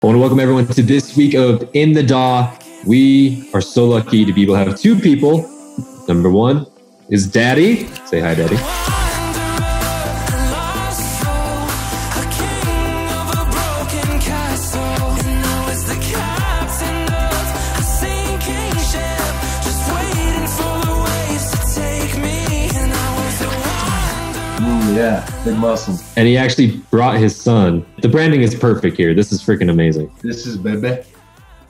I want to welcome everyone to this week of In the DAW. We are so lucky to be able to have two people. Number one is Daddy. Say hi, Daddy. Yeah, big muscles. And he actually brought his son. The branding is perfect here. This is freaking amazing. This is Bebe.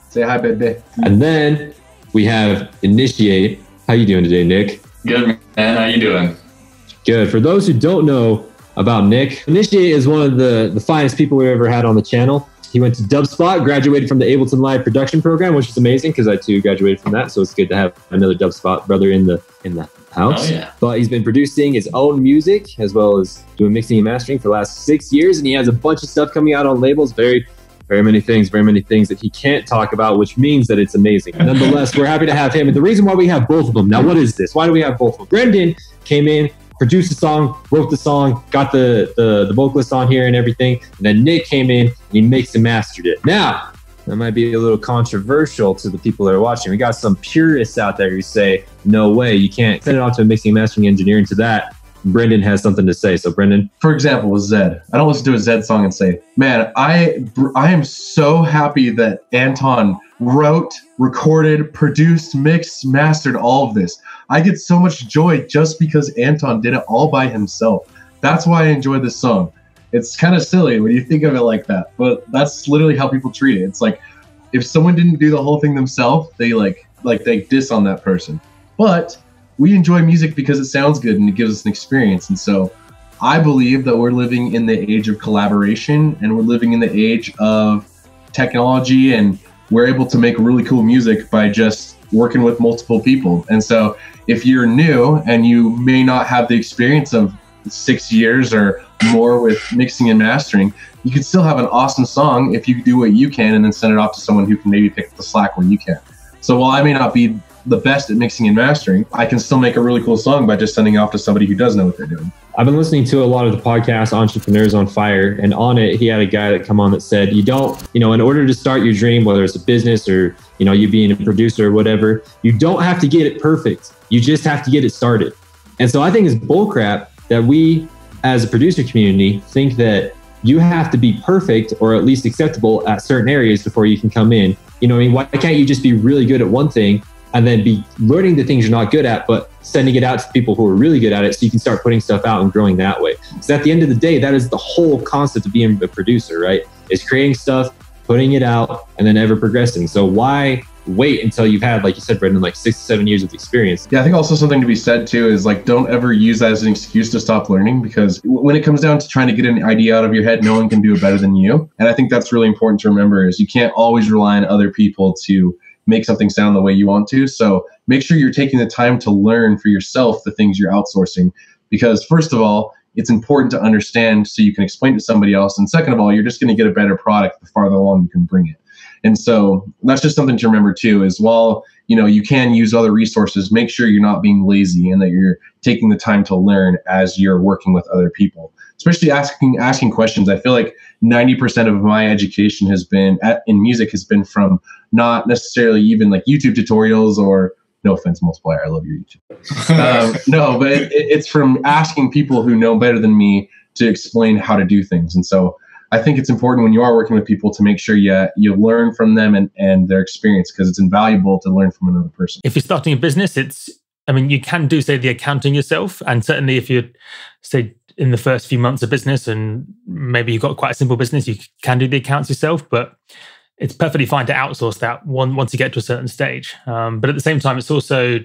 Say hi, Bebe. And then we have Initiate. How you doing today, Nick? Good, man. How you doing? Good. For those who don't know about Nick, Initiate is one of the finest people we've ever had on the channel. He went to Dubspot, graduated from the Ableton Live production program, which is amazing because I too graduated from that. So it's good to have another Dubspot brother in the house. Oh, yeah. But he's been producing his own music as well as doing mixing and mastering for the last 6 years, and he has a bunch of stuff coming out on labels. Very many things that he can't talk about, which means that it's amazing. Nonetheless, we're happy to have him. And the reason why we have both of them, now what is this? Why do we have both of them? Brendan came in, produced the song, wrote the song, got the vocalist on here and everything. And then Nick came in and he mixed and mastered it. Now, that might be a little controversial to the people that are watching. We got some purists out there who say, no way, you can't send it off to a mixing and mastering engineer. And to that, Brendan has something to say. So Brendan. For example, with Zed. I don't listen to a Zed song and say, man, I am so happy that Anton wrote, recorded, produced, mixed, mastered all of this. I get so much joy just because Anton did it all by himself. That's why I enjoy this song. It's kind of silly when you think of it like that, but that's literally how people treat it. It's like if someone didn't do the whole thing themselves, they they diss on that person. But we enjoy music because it sounds good and it gives us an experience. And so I believe that we're living in the age of collaboration and we're living in the age of technology, and we're able to make really cool music by just working with multiple people. And so if you're new and you may not have the experience of 6 years or more with mixing and mastering, you can still have an awesome song if you do what you can and then send it off to someone who can maybe pick up the slack where you can. So while I may not be the best at mixing and mastering, I can still make a really cool song by just sending it off to somebody who does know what they're doing. I've been listening to a lot of the podcast Entrepreneurs on Fire, and on it, he had a guy that come on that said, you don't, in order to start your dream, whether it's a business or, you being a producer or whatever, you don't have to get it perfect. You just have to get it started. And so I think it's bullcrap that we, as a producer community, think that you have to be perfect or at least acceptable at certain areas before you can come in. Why can't you just be really good at one thing and then be learning the things you're not good at, but sending it out to people who are really good at it so you can start putting stuff out and growing that way? So at the end of the day, that is the whole concept of being a producer, right? Is creating stuff, putting it out, and then ever progressing. So why wait until you've had, like you said, Brendan, 6 to 7 years of experience? Yeah, I think also something to be said too is don't ever use that as an excuse to stop learning, because when it comes down to trying to get an idea out of your head, no one can do it better than you. And I think that's really important to remember, is you can't always rely on other people to make something sound the way you want to. So make sure you're taking the time to learn for yourself the things you're outsourcing, because first of all, it's important to understand so you can explain to somebody else. And second of all, you're just going to get a better product the farther along you can bring it. And so that's just something to remember too, is while, you can use other resources, make sure you're not being lazy and that you're taking the time to learn as you're working with other people, especially asking questions. I feel like 90% of my education has been in music has been from not necessarily even YouTube tutorials, or no offense, Multiplier, I love your YouTube. No, but it's from asking people who know better than me to explain how to do things. And so I think it's important when you are working with people to make sure you learn from them and their experience, because it's invaluable to learn from another person. If you're starting a business, you can do, say, the accounting yourself. And certainly if you're, say, in the first few months of business and maybe you've got quite a simple business, you can do the accounts yourself, but it's perfectly fine to outsource that once you get to a certain stage. But at the same time, it's also,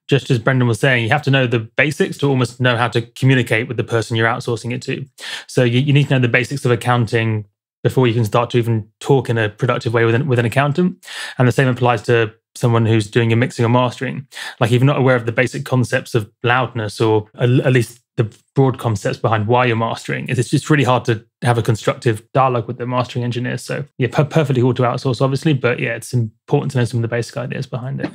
just as Brendan was saying, you have to know the basics to almost know how to communicate with the person you're outsourcing it to. So you need to know the basics of accounting before you can start to even talk in a productive way with an accountant. And the same applies to someone who's doing your mixing or mastering. If you're not aware of the basic concepts of loudness, or at least the broad concepts behind why you're mastering. It's just really hard to have a constructive dialogue with the mastering engineers. So yeah, perfectly cool to outsource, obviously, but yeah, it's important to know some of the basic ideas behind it.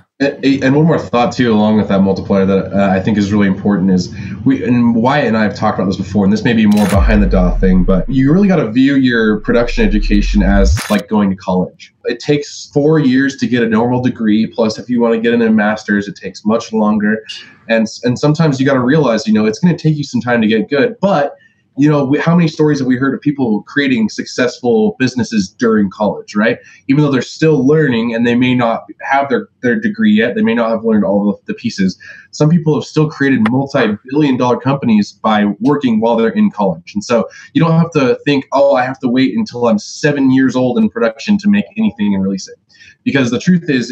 And one more thought too, along with that multiplier that I think is really important is and Wyatt and I have talked about this before, and this may be more behind the DAW thing, but you really got to view your production education as like going to college. It takes 4 years to get a normal degree. Plus, if you want to get into a master's, it takes much longer. And sometimes you got to realize, it's going to take you some time to get good. But, how many stories have we heard of people creating successful businesses during college, right? Even though they're still learning and they may not have their degree yet, they may not have learned all of the pieces. Some people have still created multi-billion-dollar companies by working while they're in college. And so you don't have to think, I have to wait until I'm 7 years old in production to make anything and release it. Because the truth is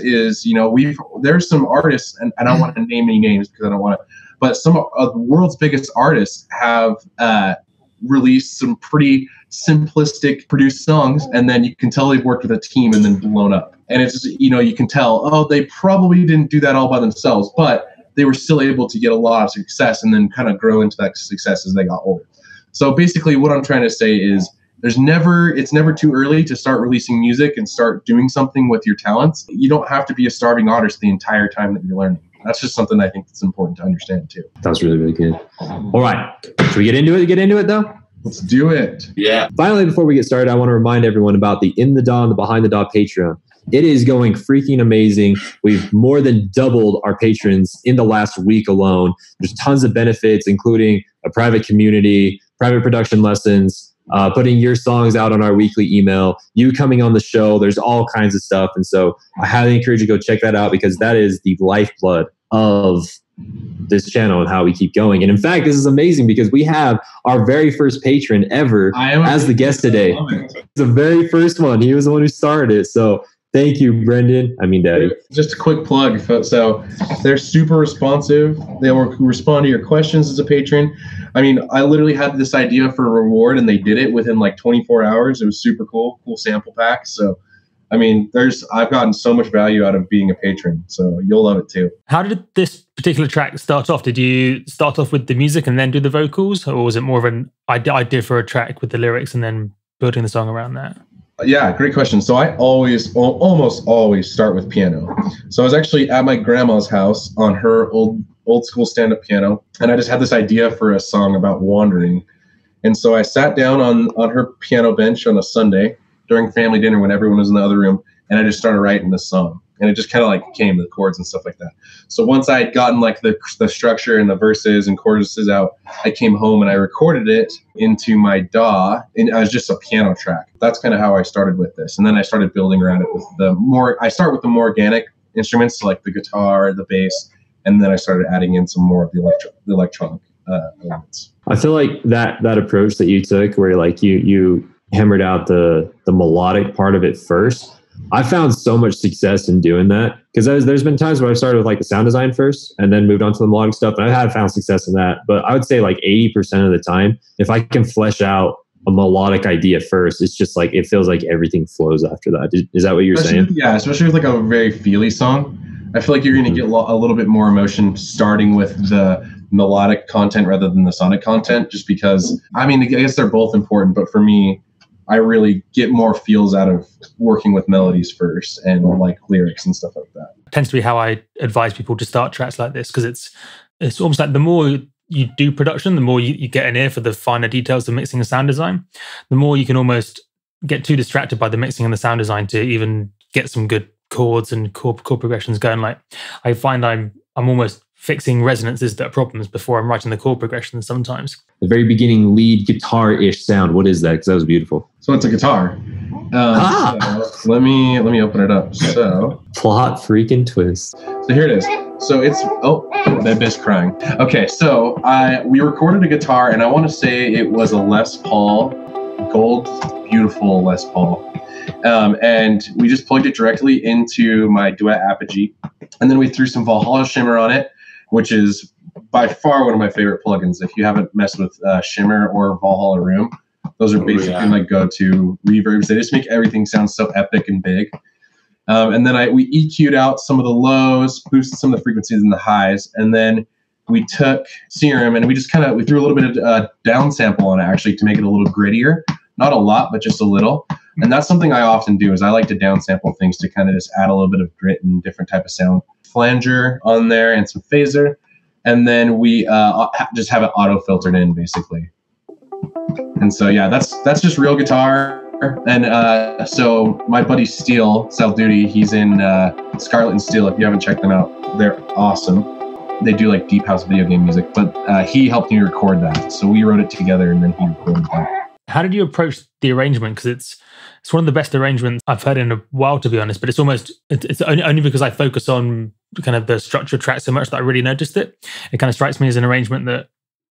there's some artists, and I don't want to name any names because I don't want to, but some of the world's biggest artists have released some pretty simplistic produced songs, and then you can tell they've worked with a team and then blown up. And it's just, you can tell, they probably didn't do that all by themselves, but they were still able to get a lot of success and then kind of grow into that success as they got older. So basically what I'm trying to say is it's never too early to start releasing music and start doing something with your talents. You don't have to be a starving artist the entire time that you're learning. That's just something I think that's important to understand too. That was really, really good. All right. Should we get into it? Get into it though? Let's do it. Yeah. Finally, before we get started, I want to remind everyone about the In the DAW and the Behind the DAW Patreon. It is going freaking amazing. We've more than doubled our patrons in the last week alone. There's tons of benefits, including a private community, private production lessons, putting your songs out on our weekly email, you coming on the show. There's all kinds of stuff. And so I highly encourage you to go check that out because that is the lifeblood of this channel and how we keep going. And in fact, this is amazing because we have our very first patron ever as the guest today. The very first one. He was the one who started it. So thank you, Brendan. I mean, Daddy. Just a quick plug. So they're super responsive. They will respond to your questions as a patron. I mean, I literally had this idea for a reward and they did it within like 24 hours. It was super cool sample pack. So, I mean, I've gotten so much value out of being a patron. So you'll love it too. How did this particular track start off? Did you start off with the music and then do the vocals? Or was it more of an idea for a track with the lyrics and then building the song around that? Yeah, great question. So I almost always start with piano. So I was actually at my grandma's house on her old school stand-up piano, and I just had this idea for a song about wandering. And so I sat down on her piano bench on a Sunday during family dinner when everyone was in the other room, and I just started writing this song. And it just kind of like came, the chords and stuff like that. So once I had gotten like the structure and the verses and choruses out, I came home and I recorded it into my DAW, and it was just a piano track. That's kind of how I started with this. And then I started building around it with I start with the more organic instruments, so like the guitar, the bass, and then I started adding in some more of the electronic elements. I feel like that approach that you took where like you hammered out the melodic part of it first, I found so much success in doing that because there's been times where I've started with like the sound design first and then moved on to the melodic stuff, and I have found success in that. But I would say like 80% of the time, if I can flesh out a melodic idea first, it's just like it feels like everything flows after that. Is that what you're saying? Yeah, especially with like a very feely song. I feel like you're going to get a little bit more emotion starting with the melodic content rather than the sonic content, just because, I mean, I guess they're both important, but for me, I really get more feels out of working with melodies first and like lyrics and stuff like that. Tends to be how I advise people to start tracks like this, because it's almost like the more you do production, the more you get an ear for the finer details of mixing and sound design, the more you can almost get too distracted by the mixing and the sound design to even get some good chords and chord progressions going. Like I find I'm almost fixing resonances that are problems before I'm writing the chord progressions sometimes. The very beginning lead guitar-ish sound. What is that? Because that was beautiful. So it's a guitar. So let me open it up. So plot freaking twist. So here it is. So it's that bitch crying. Okay, so we recorded a guitar, and I want to say it was a Les Paul, gold, beautiful Les Paul. And we just plugged it directly into my Duet Apogee, and then we threw some Valhalla Shimmer on it, which is by far one of my favorite plugins. If you haven't messed with Shimmer or Valhalla Room, those are basically my go-to reverbs. They just make everything sound so epic and big. And then we EQ'd out some of the lows, boosted some of the frequencies and the highs, and then we took Serum and we just we threw a little bit of downsample on it actually to make it a little grittier. Not a lot, but just a little. And that's something I often do is I like to downsample things to kind of just add a little bit of grit and different type of sound. Flanger on there and some phaser. And then we just have it auto filtered in basically. And so, yeah, that's just real guitar. And so my buddy Steele, South Duty, he's in Scarlet and Steel. If you haven't checked them out, they're awesome. They do like deep house video game music, but he helped me record that. So we wrote it together and then he recorded that. How did you approach the arrangement? Because it's one of the best arrangements I've heard in a while, to be honest. But it's only because I focus on kind of the structure track so much that I really noticed it. It kind of strikes me as an arrangement that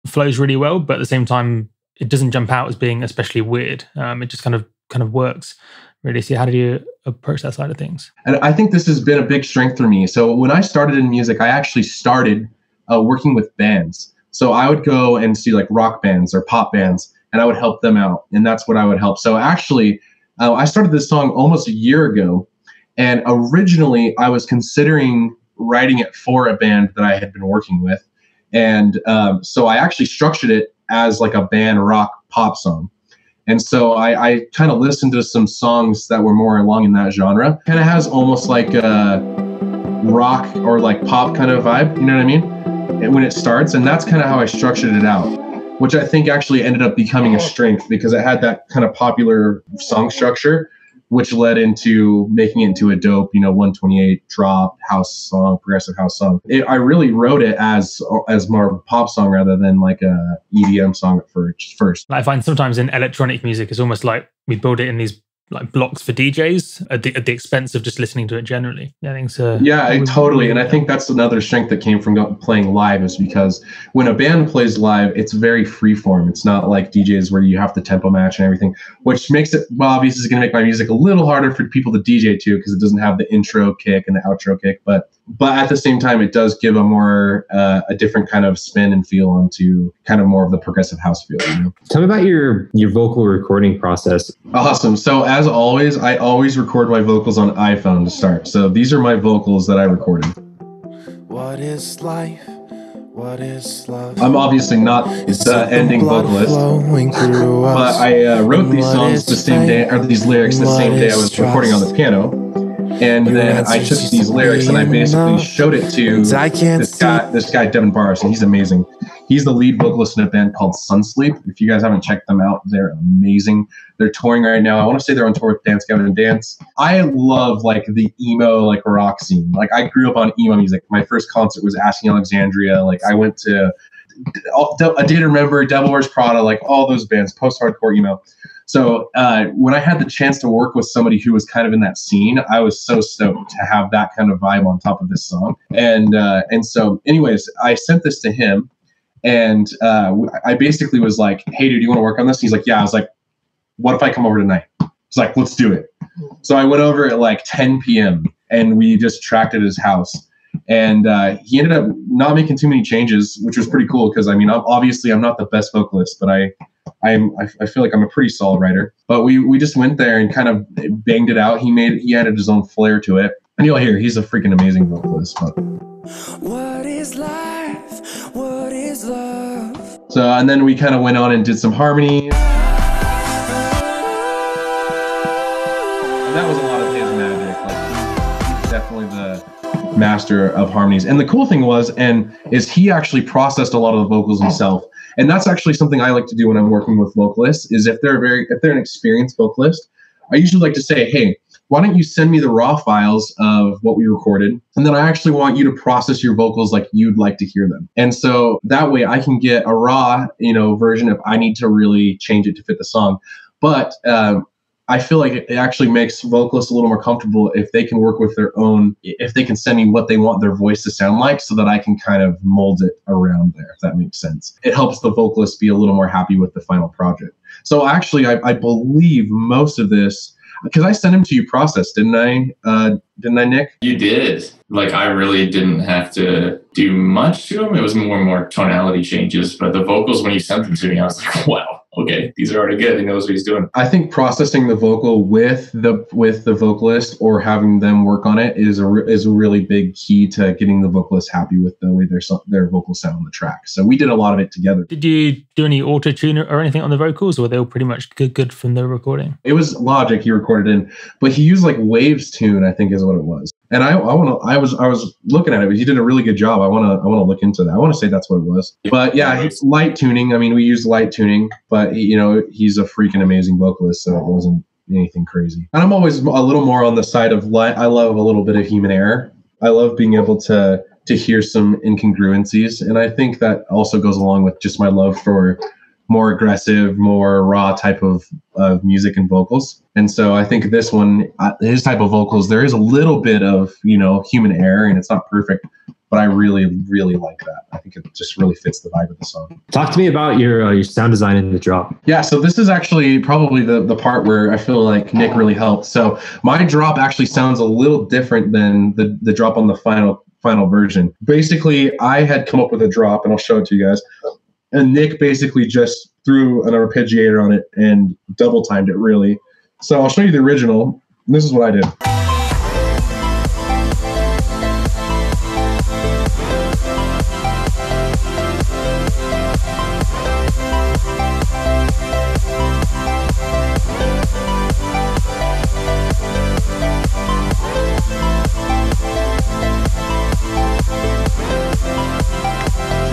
flows really well, but at the same time, it doesn't jump out as being especially weird. It just kind of works really. So how did you approach that side of things? And I think this has been a big strength for me. So when I started in music, I actually started working with bands. So I would go and see like rock bands or pop bands, and I would help them out. And that's what I would help. So actually, I started this song almost a year ago. And originally, I was considering writing it for a band that I had been working with. And so I actually structured it as like a band rock pop song. And so I kind of listened to some songs that were more along in that genre. Kind of has almost like a rock or like pop kind of vibe, you know what I mean? And when it starts, and that's kind of how I structured it out, which I think actually ended up becoming a strength because it had that kind of popular song structure, which led into making it into a dope, 128 drop house song, progressive house song. I really wrote it as more of a pop song rather than like a EDM song at first. I find sometimes in electronic music, it's almost like we build it in these like blocks for DJs at the expense of just listening to it generally. Yeah, I think so. Yeah, totally. And I think that's another strength that came from playing live is because when a band plays live, it's very freeform. It's not like DJs where you have to tempo match and everything, which makes it, well, obviously it's going to make my music a little harder for people to DJ to because it doesn't have the intro kick and the outro kick. But at the same time, it does give a different kind of spin and feel onto kind of more of the progressive house feel. Tell me about your vocal recording process. Awesome. So as always, I always record my vocals on iPhone to start. So these are my vocals that I recorded. What is life? What is love? I'm obviously not the ending vocalist, but I wrote these songs the same day, or these lyrics the same day I was recording on the piano. And then I took these lyrics and I basically showed it to this guy, Devin Barros, and he's amazing. He's the lead vocalist in a band called Sunsleep. If you guys haven't checked them out, they're amazing. They're touring right now. I want to say they're on tour with Dance Gavin and Dance. I love like the emo, like rock scene. Like I grew up on emo music. My first concert was Asking Alexandria. Like I went to A Day to Remember, Devil Wears Prada, like all those bands, post-hardcore emo. So when I had the chance to work with somebody who was kind of in that scene, I was so stoked to have that kind of vibe on top of this song. And so anyways, I sent this to him and I basically was like, hey, dude, you want to work on this? And he's like, yeah. I was like, what if I come over tonight? He's like, let's do it. So I went over at like 10 p.m. and we just tracked at his house. And he ended up not making too many changes, which was pretty cool because, I mean, obviously I'm not the best vocalist, but I feel like I'm a pretty solid writer. But we just went there and kind of banged it out. He added his own flair to it. And you'll hear he's a freaking amazing vocalist. But. What is life? What is love? So, and then we kind of went on and did some harmonies. And that was a lot of his magic. Like he's definitely the master of harmonies. And the cool thing is he actually processed a lot of the vocals himself. And that's actually something I like to do when I'm working with vocalists is if they're an experienced vocalist, I usually like to say, hey, why don't you send me the raw files of what we recorded? And then I actually want you to process your vocals like you'd like to hear them. And so that way I can get a raw, version if I need to really change it to fit the song. But I feel like it actually makes vocalists a little more comfortable if they can work with their own, if they can send me what they want their voice to sound like so that I can kind of mold it around there, if that makes sense. It helps the vocalist be a little more happy with the final project. So actually, I believe most of this, because I sent him to you processed, didn't I, Nick? You did. Like, I really didn't have to do much to him. It was more and more tonality changes. But the vocals, when you sent them to me, I was like, wow, okay, these are already good. He knows what he's doing. I think processing the vocal with the vocalist or having them work on it is a really big key to getting the vocalist happy with the way their vocals sound on the track. So we did a lot of it together. Did you do any auto-tune or anything on the vocals, or were they all pretty much good from the recording? It was Logic he recorded in, but he used like Waves Tune, I think is what it was. And I was looking at it, but he did a really good job. I want to look into that. I want to say that's what it was. But yeah, it's light tuning. I mean, we used light tuning, but he's a freaking amazing vocalist, so it wasn't anything crazy. And I'm always a little more on the side of light. I love a little bit of human error. I love being able to hear some incongruencies, and I think that also goes along with just my love for more aggressive, more raw type of music and vocals. And so I think this one, his type of vocals, there is a little bit of, human error, and it's not perfect, but I really, really like that. I think it just really fits the vibe of the song. Talk to me about your sound design in the drop. Yeah, so this is actually probably the part where I feel like Nick really helped. So my drop actually sounds a little different than the drop on the final version. Basically, I had come up with a drop, and I'll show it to you guys. And Nick basically just threw an arpeggiator on it and double timed it, really. So I'll show you the original. This is what I did.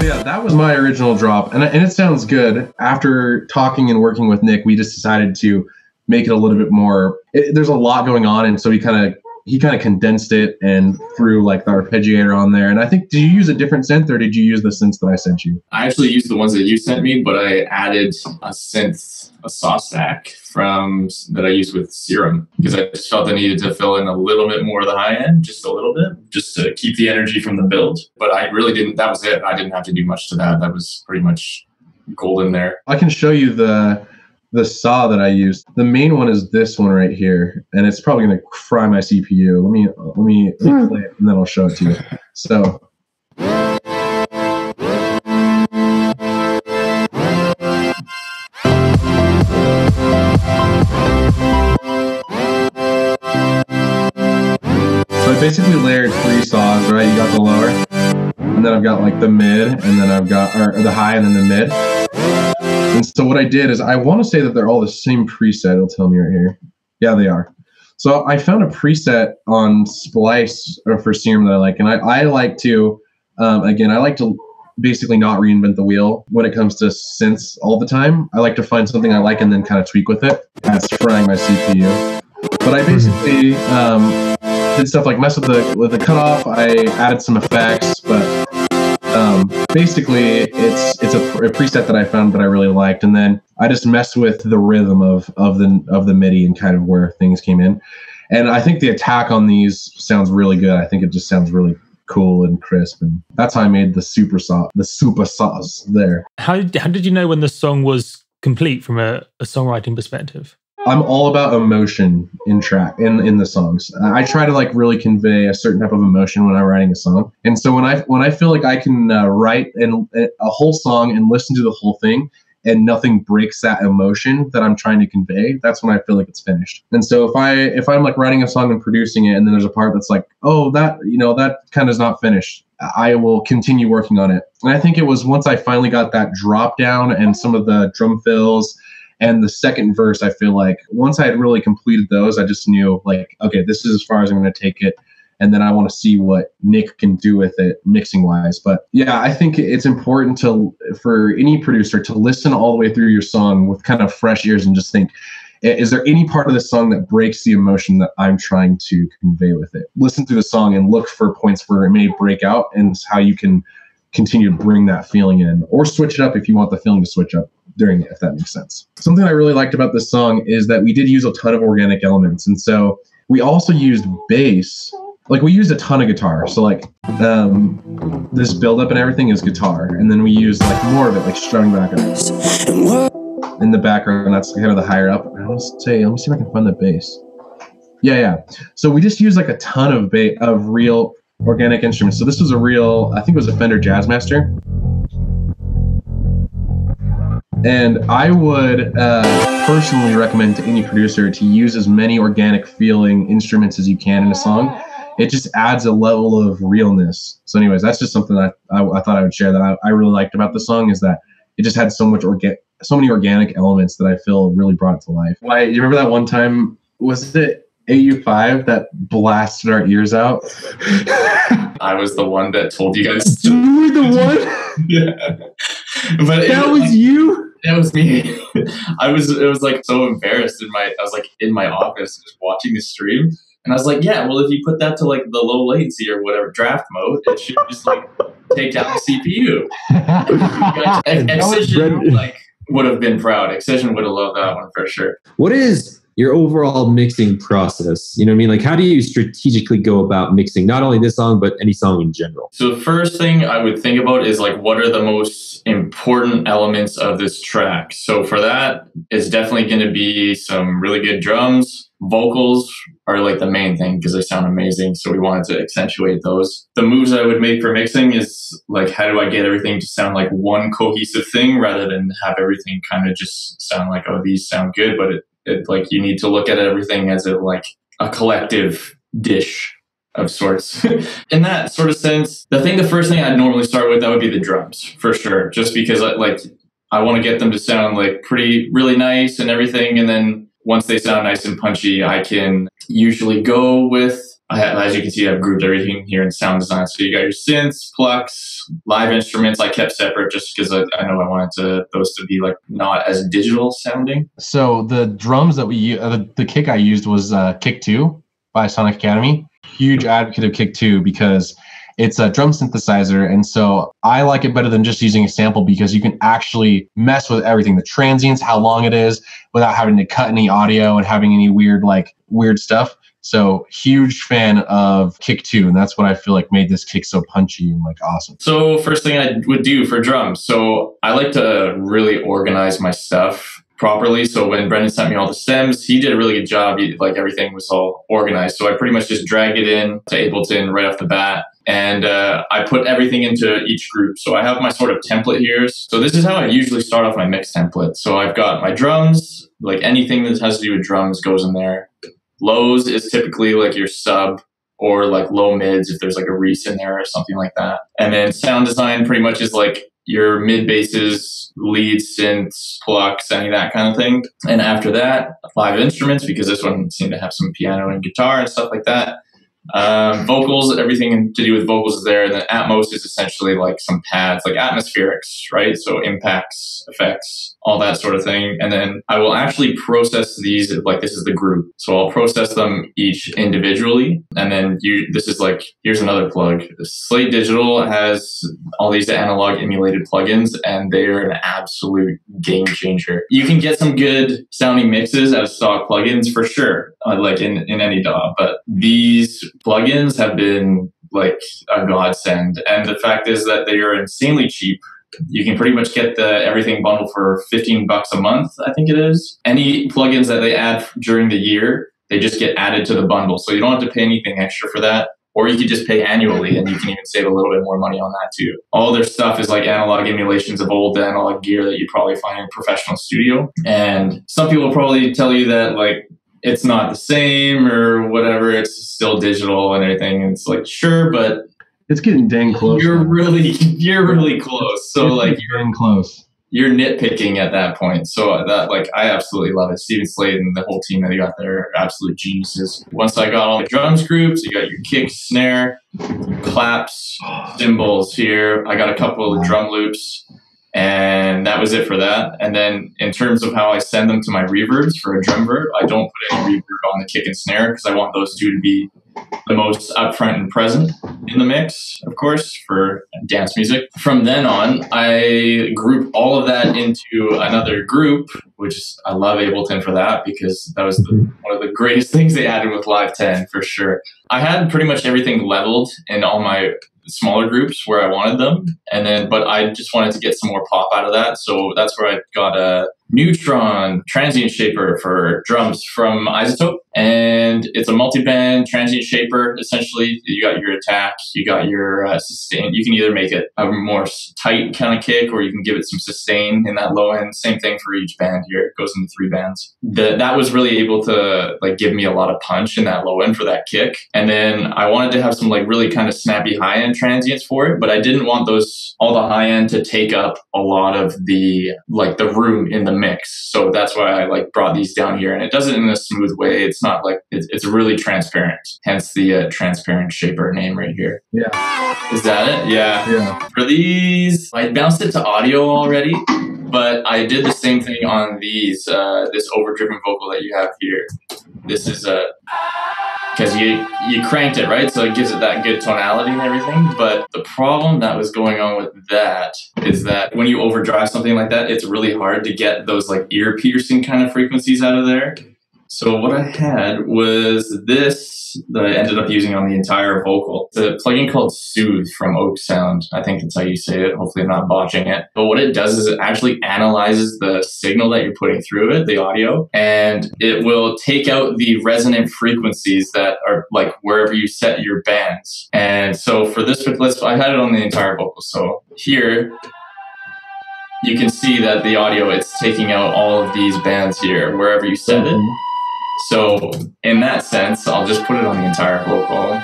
Yeah, that was my original drop, and it sounds good. After talking and working with Nick, we just decided to make it a little bit more. There's a lot going on, and so he kind of condensed it and threw like the arpeggiator on there. And I think, did you use a different synth, or did you use the synths that I sent you? I actually used the ones that you sent me, but I added a synth, a saw stack that I used with Serum, because I just felt I needed to fill in a little bit more of the high end, just a little bit, just to keep the energy from the build. But I really didn't, that was it. I didn't have to do much to that. That was pretty much golden there. I can show you the saw that I used. The main one is this one right here, and it's probably going to fry my CPU. Let me play it, and then I'll show it to you. So. I basically layered 3 saws, right? You got the lower, and then I've got like the mid, and then I've got or the high, and then the mid. And so what I did is, I want to say that they're all the same preset. It'll tell me right here. Yeah, they are. So I found a preset on Splice for Serum that I like, and I like to, again, I like to basically not reinvent the wheel when it comes to synths all the time. I like to find something I like and then kind of tweak with it. That's frying my CPU. But I basically did stuff like mess with the cutoff. I added some effects, but basically it's a preset that I found that I really liked, and then I just messed with the rhythm of the MIDI and kind of where things came in. And I think the attack on these sounds really good. I think it just sounds really cool and crisp, and that's how I made the super saws there. How did you know when the song was complete from a songwriting perspective? I'm all about emotion in the songs. I try to like really convey a certain type of emotion when I'm writing a song. And so when I feel like I can write a whole song and listen to the whole thing and nothing breaks that emotion that I'm trying to convey, that's when I feel like it's finished. And so if I'm like writing a song and producing it, and then there's a part that's like, oh, that kind of is not finished, I will continue working on it. And I think it was once I finally got that drop down and some of the drum fills and the second verse, I feel like once I had really completed those, I just knew like, okay, this is as far as I'm going to take it. And then I want to see what Nick can do with it mixing wise. But yeah, I think it's important for any producer to listen all the way through your song with kind of fresh ears and just think, is there any part of the song that breaks the emotion that I'm trying to convey with it? Listen through the song and look for points where it may break out, and how you can continue to bring that feeling in, or switch it up if you want the feeling to switch up during it, if that makes sense. Something I really liked about this song is that we did use a ton of organic elements. And so we also used bass. Like we used a ton of guitar. So like this buildup and everything is guitar. And then we used like more of it, like strumming back up. In the background, that's kind of the higher up. Let me see if I can find the bass. Yeah. So we just used like a ton of real organic instruments. So this was I think it was a Fender Jazzmaster. And I would personally recommend to any producer to use as many organic feeling instruments as you can in a song. It just adds a level of realness. So anyways, that's just something that I thought I would share that I really liked about the song, is that it just had so many organic elements that I feel really brought it to life. Why, you remember that one time, was it AU5 that blasted our ears out? I was the one that told you guys. You were the one? Yeah. But that was you? That was me. It was like so embarrassed I was like in my office just watching the stream. And I was like, yeah, well, if you put that to like the low latency or whatever draft mode, it should just like take down the CPU. Excision like would have been proud. Excision would have loved that one for sure. What is your overall mixing process? You know what I mean? Like, how do you strategically go about mixing not only this song, but any song in general? So the first thing I would think about is like, what are the most important elements of this track? So for that, it's definitely going to be some really good drums. Vocals are like the main thing because they sound amazing. So we wanted to accentuate those. The moves I would make for mixing is like, how do I get everything to sound like one cohesive thing rather than have everything kind of just sound like, oh, these sound good, but it like you need to look at everything as like a collective dish of sorts. In that sort of sense, the first thing I'd normally start with, that would be the drums for sure. Just because I want to get them to sound like really nice and everything. And then once they sound nice and punchy, I can usually go with, as you can see, I've grouped everything here in sound design. So you got your synths, plucks, live instruments I kept separate just because I know I wanted those to be like not as digital sounding. So the drums that the kick I used was Kick 2 by Sonic Academy. Huge advocate of Kick 2 because it's a drum synthesizer. And so I like it better than just using a sample because you can actually mess with everything. The transients, how long it is, without having to cut any audio and having any weird stuff. So huge fan of Kick 2. And that's what I feel like made this kick so punchy and like awesome. So first thing I would do for drums. So I like to really organize my stuff properly. So when Brendan sent me all the stems, he did a really good job. Like everything was all organized. So I pretty much just drag it in to Ableton right off the bat. And I put everything into each group. So I have my sort of template here. So this is how I usually start off my mix template. So I've got my drums, like anything that has to do with drums goes in there. Lows is typically like your sub or like low mids if there's like a Reese in there or something like that. And then sound design pretty much is like your mid basses, lead synths, plucks, any of that kind of thing. And after that, live instruments, because this one seemed to have some piano and guitar and stuff like that. Vocals, everything to do with vocals is there. And then Atmos is essentially like some pads, like atmospherics, right? So impacts, effects, all that sort of thing. And then I will actually process these, like this is the group. So I'll process them each individually. And then this is like, here's another plug. Slate Digital has all these analog emulated plugins and they're an absolute game changer. You can get some good sounding mixes out of stock plugins for sure, like in any DAW, but these plugins have been like a godsend. And the fact is that they are insanely cheap. You can pretty much get the everything bundle for $15 a month, I think it is. Any plugins that they add during the year, they just get added to the bundle. So you don't have to pay anything extra for that. Or you could just pay annually and you can even save a little bit more money on that too. All their stuff is like analog emulations of old analog gear that you probably find in a professional studio. And some people will probably tell you that like it's not the same or whatever, it's still digital and everything. And it's like, sure, but it's getting dang close. You're really close. So like you're getting close. You're nitpicking at that point. So that like I absolutely love it. Steven Slade and the whole team that they got there are absolute geniuses. Once I got all the drums groups, you got your kick, snare, claps, cymbals here. I got a couple of drum loops. And that was it for that. And then in terms of how I send them to my reverbs for a drum verb, I don't put any reverb on the kick and snare because I want those two to be the most upfront and present in the mix, of course, for dance music. From then on, I group all of that into another group, which I love Ableton for that because that was one of the greatest things they added with Live 10 for sure. I had pretty much everything leveled in all my smaller groups where I wanted them. And then, but I just wanted to get some more pop out of that. So that's where I got neutron transient shaper for drums from iZotope. And it's a multi-band transient shaper. Essentially, you got your attack, you got your sustain. You can either make it a more tight kind of kick, or you can give it some sustain in that low end. Same thing for each band here. It goes into 3 bands. That was really able to like give me a lot of punch in that low end for that kick. And then I wanted to have some like really kind of snappy high end transients for it, but I didn't want all the high end to take up a lot of the room in the mix. So that's why I like brought these down here, and it does it in a smooth way. It's not like it's really transparent, hence the transparent shaper name right here. Yeah. Is that it? Yeah. For these, I bounced it to audio already, but I did the same thing on these, this overdriven vocal that you have here. This is because you cranked it, right? So it gives it that good tonality and everything. But the problem that was going on with that is that when you overdrive something like that, it's really hard to get those like ear piercing kind of frequencies out of there. So what I had was this that I ended up using on the entire vocal. It's a plugin called Soothe from Oak Sound. I think that's how you say it. Hopefully I'm not botching it. But what it does is it actually analyzes the signal that you're putting through it, the audio, and it will take out the resonant frequencies that are like wherever you set your bands. And so for this, I had it on the entire vocal. So here, you can see that the audio, it's taking out all of these bands here, wherever you set it. So in that sense, I'll just put it on the entire vocal.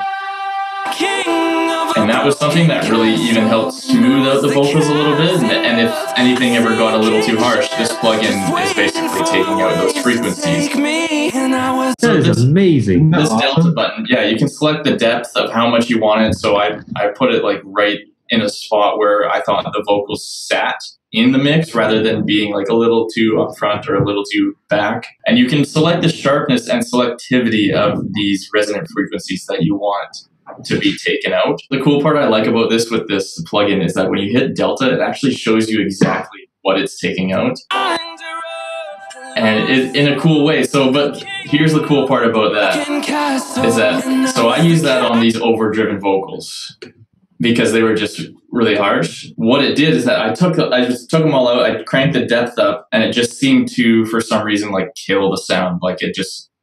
And that was something that really even helped smooth out the vocals a little bit. And if anything ever got a little too harsh, this plugin is basically taking out those frequencies. That is amazing. This delta button, yeah, you can select the depth of how much you want it. So I put it like right in a spot where I thought the vocals sat in the mix rather than being like a little too up front or a little too back. And you can select the sharpness and selectivity of these resonant frequencies that you want to be taken out. The cool part I like about this with this plugin is that when you hit delta, it actually shows you exactly what it's taking out. And in a cool way. So, but here's the cool part about that is that, so I use that on these overdriven vocals because they were just really harsh. What it did is that I just took them all out. I cranked the depth up, and it just seemed to, for some reason, like kill the sound. Like it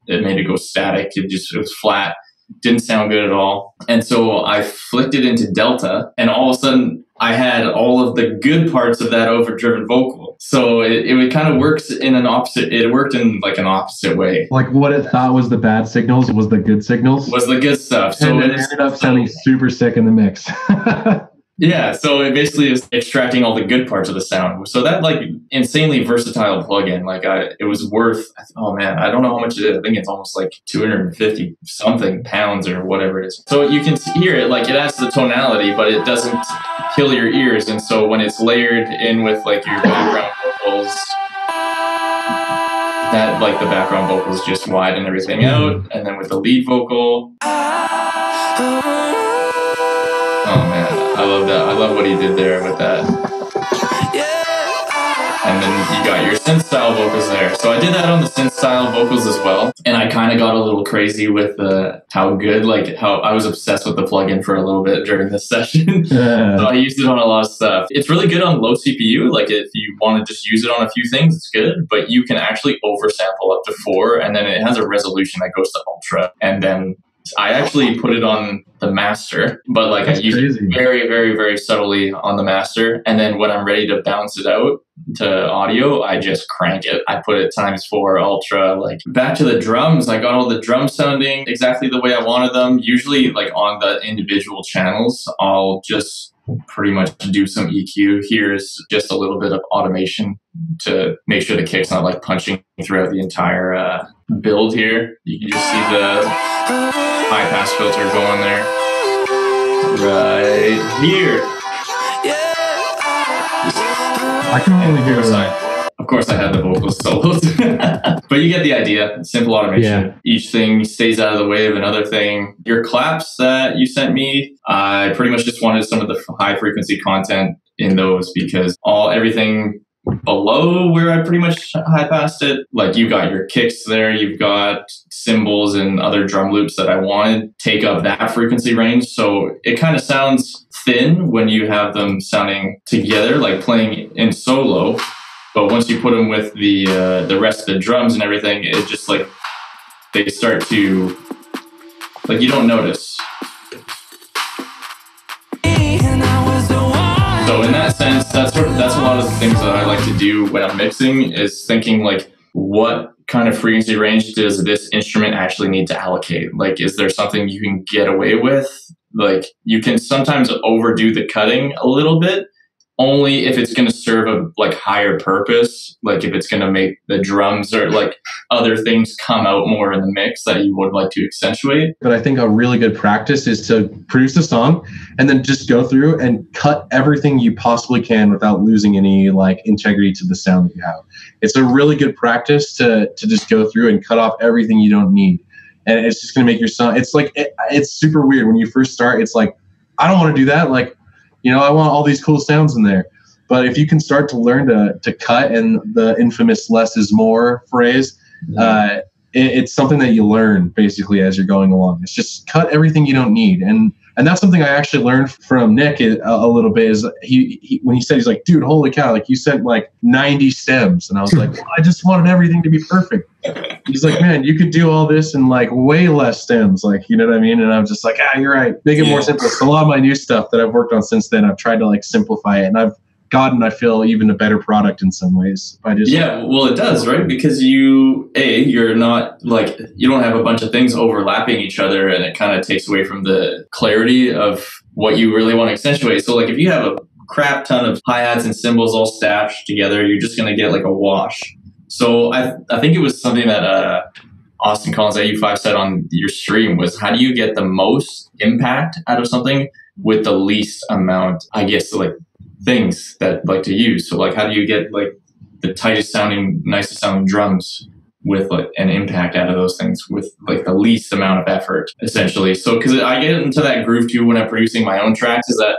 made it go static. It was flat. Didn't sound good at all. And so I flicked it into delta, and all of a sudden I had all of the good parts of that overdriven vocal. So it kind of works in an opposite. It worked in like an opposite way. Like what it thought was the bad signals was the good signals. Was the good stuff. So it ended up sounding super sick in the mix. Yeah, so it basically is extracting all the good parts of the sound. So that like insanely versatile plugin, like it was worth, oh man, I don't know how much it is. I think it's almost like 250 something pounds or whatever it is. So you can hear it, like it adds the tonality, but it doesn't kill your ears. And so when it's layered in with like your background vocals, that like the background vocals just widen everything out. And then with the lead vocal, oh man, I love that. I love what he did there with that. And then you got your synth style vocals there. So I did that on the synth style vocals as well. And I kind of got a little crazy with how good, like how I was obsessed with the plugin for a little bit during this session. Yeah. So I used it on a lot of stuff. It's really good on low CPU. Like if you want to just use it on a few things, it's good. But you can actually oversample up to 4. And then it has a resolution that goes to ultra. And then I actually put it on the master, but like I use it very, very, very subtly on the master. And then when I'm ready to bounce it out to audio, I just crank it. I put it ×4 ultra. Like back to the drums, I got all the drums sounding exactly the way I wanted them. Usually like on the individual channels, I'll just pretty much do some EQ. Here's just a little bit of automation to make sure the kick's not like punching throughout the entire build here. You can just see the high pass filter going there right here. I can only hear that. Of course, I had the vocals soloed, but you get the idea. Simple automation. Yeah. Each thing stays out of the way of another thing. Your claps that you sent me, I pretty much just wanted some of the high frequency content in those because everything below where I pretty much high passed it, like you got your kicks there, you've got cymbals and other drum loops that I wanted take up that frequency range. So it kind of sounds thin when you have them sounding together, like playing in solo. But once you put them with the rest of the drums and everything, it just like they start to like you don't notice. So in that sense, that's a lot of the things that I like to do when I'm mixing is thinking like, what kind of frequency range does this instrument actually need to allocate? Like, is there something you can get away with? Like, you can sometimes overdo the cutting a little bit, only if it's going to serve a like higher purpose. Like if it's going to make the drums or like other things come out more in the mix that you would like to accentuate. But I think a really good practice is to produce a song and then just go through and cut everything you possibly can without losing any like integrity to the sound that you have. It's a really good practice to just go through and cut off everything you don't need. And it's just going to make your song, it's like, it's super weird when you first start. It's like, I don't want to do that. Like, you know, I want all these cool sounds in there. But if you can start to learn to cut, and the infamous less is more phrase, it's something that you learn basically as you're going along. It's just cut everything you don't need. And that's something I actually learned from Nick a little bit, is he when he said, he's like, dude, holy cow, like you sent like 90 stems. And I was like, well, I just wanted everything to be perfect. He's like, man, you could do all this in like way less stems. Like, you know what I mean? And I'm just like, you're right. Make it more simple. So a lot of my new stuff that I've worked on since then, I've tried to like simplify it, and I've gotten, I feel, even a better product in some ways. Well, it does, right? Because you're not like, you don't have a bunch of things overlapping each other, and it kind of takes away from the clarity of what you really want to accentuate. So like if you have a crap ton of hi-hats and cymbals all stashed together, you're just going to get like a wash. So I think it was something that Austin Collins at U5 said on your stream was, how do you get the most impact out of something with the least amount, I guess, like things that like to use. So like, how do you get like the tightest sounding, nicest sounding drums with like an impact out of those things with like the least amount of effort, essentially? So because I get into that groove too when I'm producing my own tracks, is that,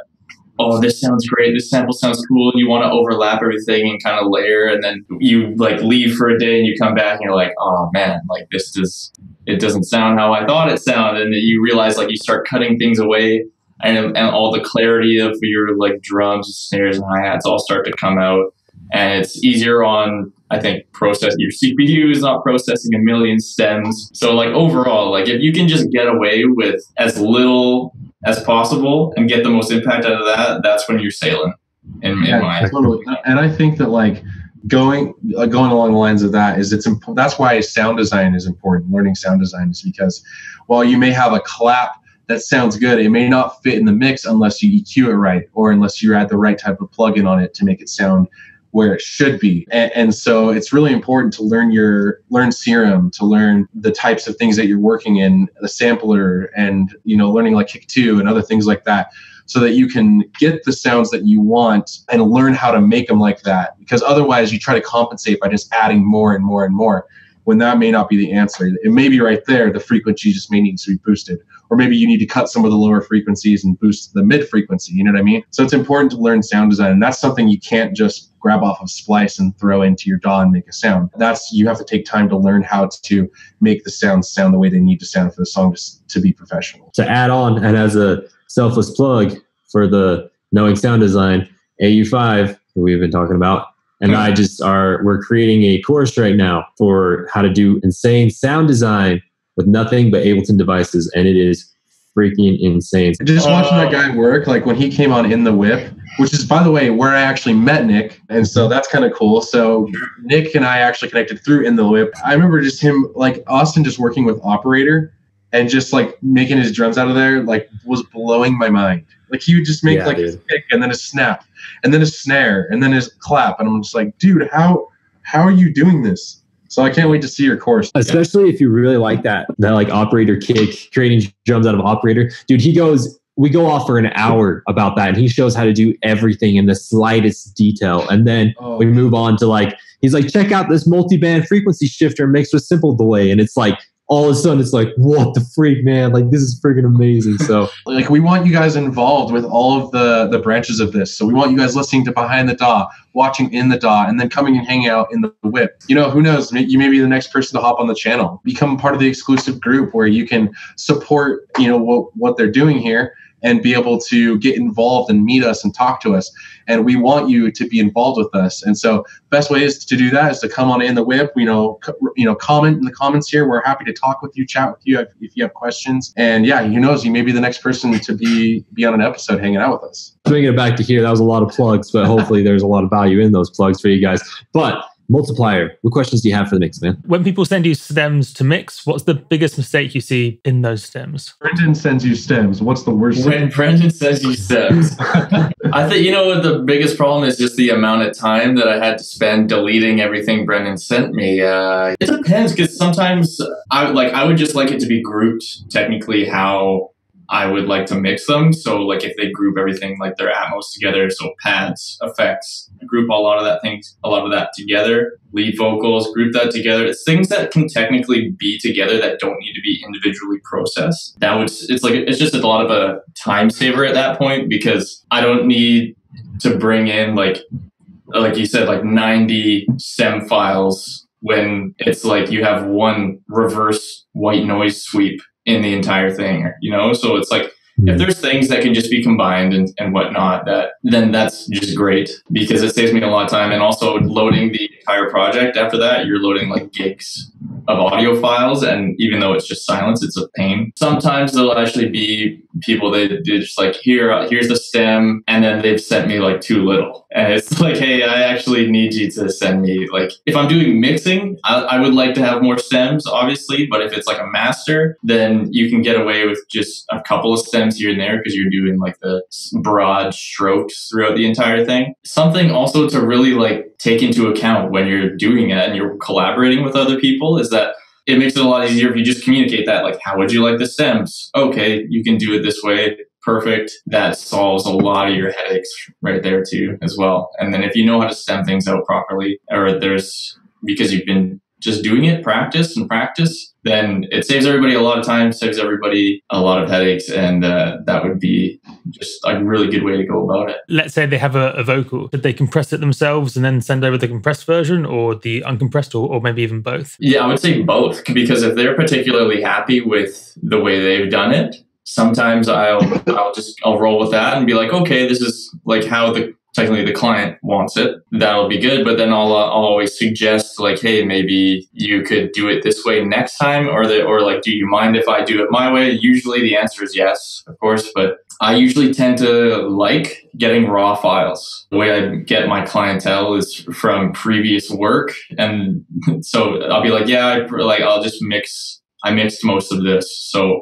oh, this sounds great, this sample sounds cool, and you want to overlap everything and kind of layer, and then you like leave for a day and you come back and you're like, oh man, like it doesn't sound how I thought it sounded. And then you realize like you start cutting things away, and all the clarity of your like drums, snares, and hi-hats all start to come out. And it's easier on, I think, your CPU is not processing a million stems. So like overall, like if you can just get away with as little as possible and get the most impact out of that, that's when you're sailing in my totally. And I think that like going along the lines of that is that's why sound design is important. Learning sound design is because while you may have a clap that sounds good, it may not fit in the mix unless you EQ it right, or unless you add the right type of plugin on it to make it sound where it should be. And so it's really important to learn Serum, to learn the types of things that you're working in, the sampler, and, you know, learning like Kick 2 and other things like that, so that you can get the sounds that you want and learn how to make them like that. Because otherwise you try to compensate by just adding more and more and more, when that may not be the answer. It may be right there, the frequency just may need to be boosted. Or maybe you need to cut some of the lower frequencies and boost the mid frequency, you know what I mean? So it's important to learn sound design, and that's something you can't just grab off of Splice and throw into your DAW and make a sound. You have to take time to learn how to make the sounds sound the way they need to sound for the song to be professional. To add on, and as a selfless plug for the Knowing Sound Design, AU5, who we've been talking about, and we're creating a course right now for how to do insane sound design with nothing but Ableton devices, and it is freaking insane. Just watching that guy work, like when he came on In the Whip, which is, by the way, where I actually met Nick, and so that's kind of cool. So Nick and I actually connected through In the Whip. I remember just him, like Austin, just working with Operator and just like making his drums out of there, like was blowing my mind. Like he would just make his pick and then a snap and then a snare and then his clap, and I'm just like, dude, how are you doing this? So I can't wait to see your course. Especially if you really like that like Operator kick, creating drums out of Operator. Dude, we go off for an hour about that, and he shows how to do everything in the slightest detail. And then we move on to like, he's like, check out this multi-band frequency shifter mixed with simple delay. And it's like all of a sudden it's like, what the freak, man? Like, this is freaking amazing. So like, we want you guys involved with all of the branches of this. So we want you guys listening to Behind the DAW, watching in the DAW, and then coming and hanging out in the whip. You know, who knows? You may be the next person to hop on the channel. Become part of the exclusive group where you can support, you know, what they're doing here and be able to get involved and meet us and talk to us. And we want you to be involved with us. And so best way is to do that is to come on in the whip, comment in the comments here. We're happy to talk with you, chat with you if you have questions. And yeah, who knows, you may be the next person to be on an episode hanging out with us. Bringing it back to here, that was a lot of plugs, but hopefully there's a lot of value in those plugs for you guys. But Multiplier, what questions do you have for the mix, man? When people send you stems to mix, what's the biggest mistake you see in those stems? Brendan sends you stems. What's the worst? When Brendan sends you stems, I think, you know what the biggest problem is? Just the amount of time that I had to spend deleting everything Brendan sent me. It depends, because sometimes I would just like it to be grouped technically how I would like to mix them. So like if they group everything like their Atmos together, so pads, effects, group a lot of that together, lead vocals, group that together. It's things that can technically be together that don't need to be individually processed. It's just a lot of a time saver at that point, because I don't need to bring in like you said, like 90 stem files when it's like you have one reverse white noise sweep in the entire thing, you know? So it's like, if there's things that can just be combined and whatnot, then that's just great, because it saves me a lot of time. And also loading the entire project after that, you're loading like gigs of audio files. And even though it's just silence, it's a pain. Sometimes there'll actually be people, they're just like, here's the stem. And then they've sent me like too little. And it's like, hey, I actually need you to send me, like, if I'm doing mixing, I would like to have more stems, obviously. But if it's like a master, then you can get away with just a couple of stems here and there, because you're doing like the broad strokes throughout the entire thing. Something also to really like take into account when you're doing it and you're collaborating with other people is that it makes it a lot easier if you just communicate that, like, how would you like the stems? Okay, you can do it this way. Perfect. That solves a lot of your headaches right there too, as well. And then if you know how to stem things out properly, because you've been just doing it, practice, then it saves everybody a lot of time, saves everybody a lot of headaches, and that would be just a really good way to go about it. Let's say they have a vocal. Did they compress it themselves and then send over the compressed version, or the uncompressed, or maybe even both? Yeah, I would say both, because if they're particularly happy with the way they've done it, sometimes I'll roll with that and be like, okay, this is like how technically the client wants it. That'll be good. But then I'll always suggest like, hey, maybe you could do it this way next time, or like, do you mind if I do it my way? Usually the answer is yes, of course, but I usually tend to like getting raw files. The way I get my clientele is from previous work. And so I'll be like, yeah, I'll just I mixed most of this. So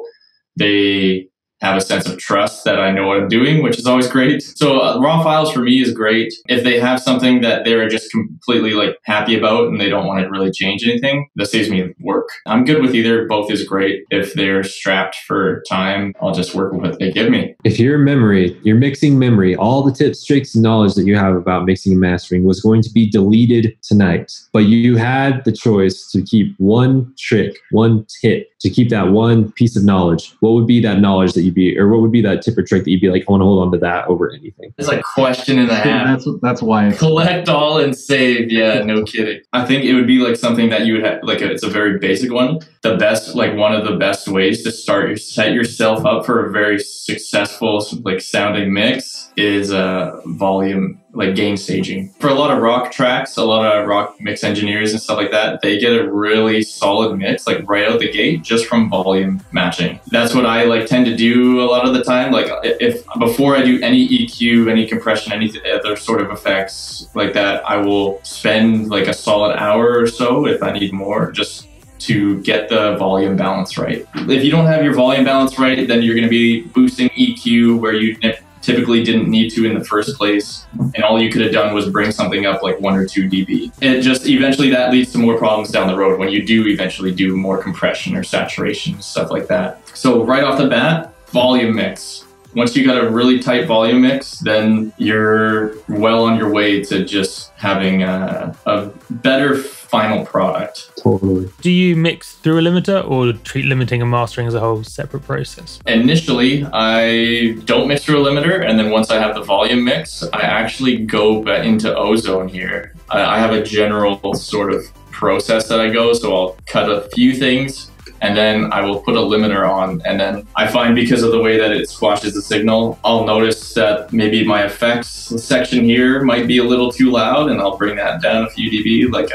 they have a sense of trust that I know what I'm doing, which is always great. So raw files for me is great. If they have something that they're just completely like happy about and they don't want to really change anything, that saves me work. I'm good with either. Both is great. If they're strapped for time, I'll just work with what they give me. If your mixing memory, all the tips, tricks, and knowledge that you have about mixing and mastering was going to be deleted tonight, but you had the choice to keep one trick, one tip, to keep that one piece of knowledge, what would be that knowledge that what would be that tip or trick that you'd be like, I want to hold on to that over anything? It's like question and a half. That's why. Collect all and save. Yeah, no kidding. I think it would be like something that you would have, like it's a very basic one. One of the best ways to set yourself up for a very successful like sounding mix is volume, like gain staging. For a lot of rock tracks, a lot of rock mix engineers and stuff like that, they get a really solid mix like right out the gate just from volume matching. That's what I like tend to do a lot of the time. Like if before I do any EQ, any compression, any other sort of effects like that, I will spend like a solid hour or so if I need more, just to get the volume balance right. If you don't have your volume balance right, then you're going to be boosting EQ where you typically didn't need to in the first place, and all you could have done was bring something up like 1 or 2 dB. It just eventually that leads to more problems down the road when you do eventually do more compression or saturation, stuff like that. So right off the bat, volume mix. Once you got a really tight volume mix, then you're well on your way to just having a better final product. Totally. Do you mix through a limiter or treat limiting and mastering as a whole separate process? Initially, I don't mix through a limiter, and then once I have the volume mix, I actually go back into ozone here. I have a general sort of process that I go, so I'll cut a few things, and then I will put a limiter on. And then I find, because of the way that it squashes the signal, I'll notice that maybe my effects section here might be a little too loud, and I'll bring that down a few dB, like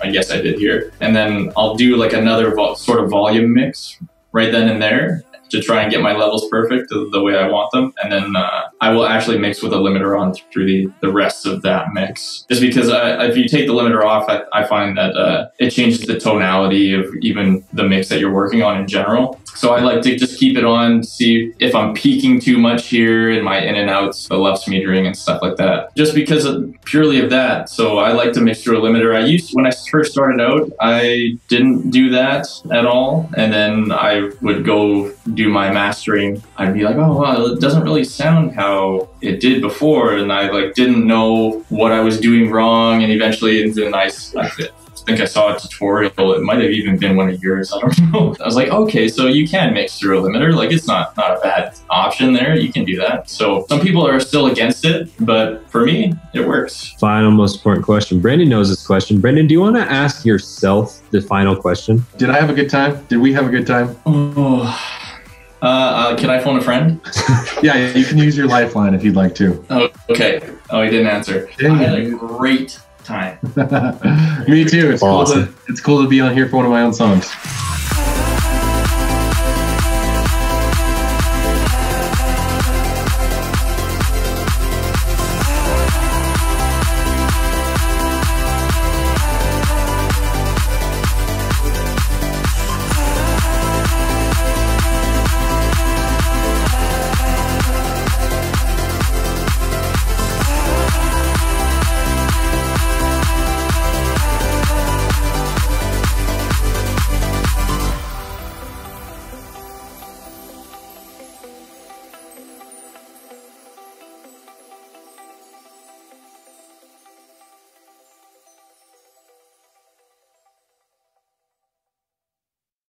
I guess I did here. And then I'll do like another sort of volume mix right then and there to try and get my levels perfect the way I want them. And then I will actually mix with a limiter on through the rest of that mix. Just because if you take the limiter off, I find that it changes the tonality of even the mix that you're working on in general. So I like to just keep it on, see if I'm peaking too much here in my in and outs, the LUFS metering and stuff like that. Just because purely of that. So I like to mix through a limiter. When I first started out, I didn't do that at all. And then I would go do my mastering. I'd be like, oh, well, it doesn't really sound how it did before. And I like didn't know what I was doing wrong. And eventually, I think I saw a tutorial. It might have even been one of yours. I don't know. I was like, okay, so you can mix through a limiter. Like, it's not a bad option there. You can do that. So some people are still against it, but for me, it works. Final most important question. Brendan knows this question. Brendan, do you want to ask yourself the final question? Did I have a good time? Did we have a good time? Can I phone a friend? Yeah, you can use your lifeline if you'd like to. Oh, okay. Oh, he didn't answer. I had a great time. Me too. It's awesome. Cool to be on here for one of my own songs.